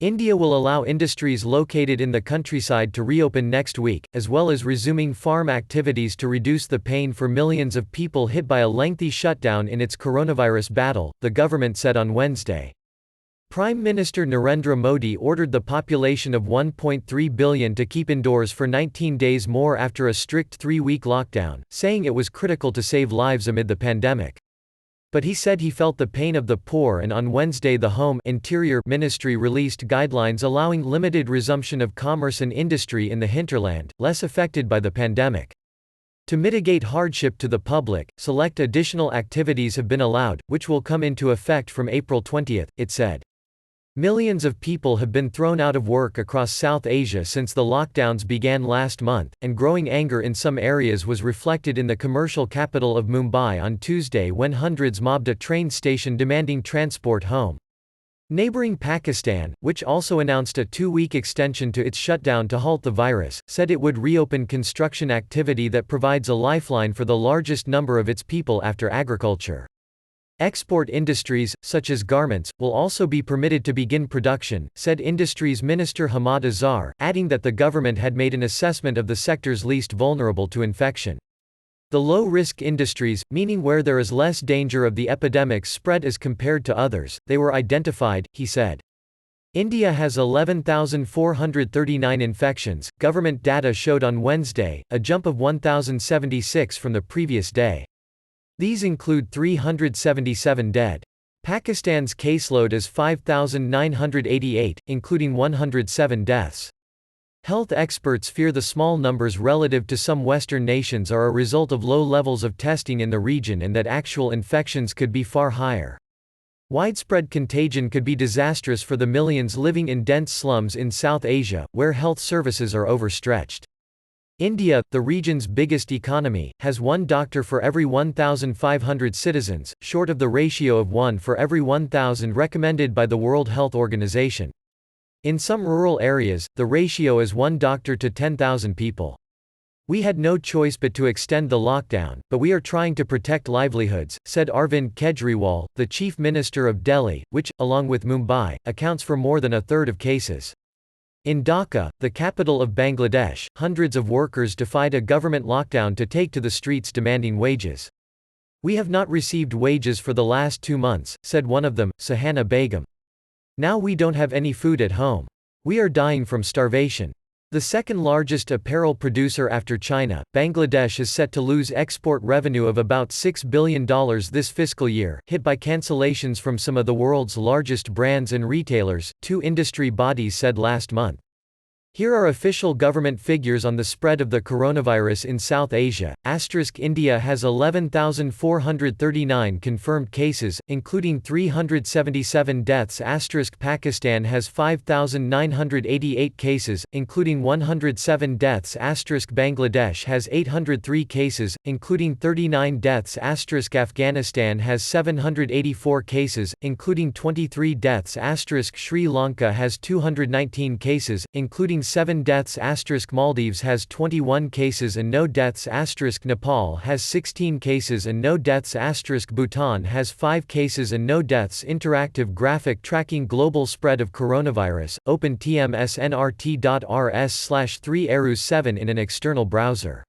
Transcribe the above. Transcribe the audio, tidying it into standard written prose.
India will allow industries located in the countryside to reopen next week, as well as resuming farm activities to reduce the pain for millions of people hit by a lengthy shutdown in its coronavirus battle, the government said on Wednesday. Prime Minister Narendra Modi ordered the population of 1.3 billion to keep indoors for 19 days more after a strict 3-week lockdown, saying it was critical to save lives amid the pandemic. But he said he felt the pain of the poor, and on Wednesday the Home Interior Ministry released guidelines allowing limited resumption of commerce and industry in the hinterland, less affected by the pandemic. To mitigate hardship to the public, select additional activities have been allowed, which will come into effect from April 20, it said. Millions of people have been thrown out of work across South Asia since the lockdowns began last month, and growing anger in some areas was reflected in the commercial capital of Mumbai on Tuesday when hundreds mobbed a train station demanding transport home. Neighboring Pakistan, which also announced a 2-week extension to its shutdown to halt the virus, said it would reopen construction activity that provides a lifeline for the largest number of its people after agriculture. Export industries, such as garments, will also be permitted to begin production, said Industries Minister Hamad Azhar, adding that the government had made an assessment of the sectors least vulnerable to infection. The low-risk industries, meaning where there is less danger of the epidemic's spread as compared to others, they were identified, he said. India has 11,439 infections, government data showed on Wednesday, a jump of 1,076 from the previous day. These include 377 dead. Pakistan's caseload is 5,988, including 107 deaths. Health experts fear the small numbers relative to some Western nations are a result of low levels of testing in the region and that actual infections could be far higher. Widespread contagion could be disastrous for the millions living in dense slums in South Asia, where health services are overstretched. India, the region's biggest economy, has 1 doctor for every 1,500 citizens, short of the ratio of 1 for every 1,000 recommended by the World Health Organization. In some rural areas, the ratio is 1 doctor to 10,000 people. We had no choice but to extend the lockdown, but we are trying to protect livelihoods, said Arvind Kejriwal, the chief minister of Delhi, which, along with Mumbai, accounts for more than a third of cases. In Dhaka, the capital of Bangladesh, hundreds of workers defied a government lockdown to take to the streets demanding wages. We have not received wages for the last 2 months, said one of them, Sahana Begum. Now we don't have any food at home. We are dying from starvation. The second largest apparel producer after China, Bangladesh is set to lose export revenue of about $6 billion this fiscal year, hit by cancellations from some of the world's largest brands and retailers, 2 industry bodies said last month. Here are official government figures on the spread of the coronavirus in South Asia. India has 11,439 confirmed cases, including 377 deaths. Pakistan has 5,988 cases, including 107 deaths. Bangladesh has 803 cases, including 39 deaths. Afghanistan has 784 cases, including 23 deaths. Sri Lanka has 219 cases, including 7 deaths. Maldives has 21 cases and no deaths. Nepal has 16 cases and no deaths. Bhutan has 5 cases and no deaths. Interactive graphic tracking global spread of coronavirus. Open tmsnrt.rs/3erus7 in an external browser.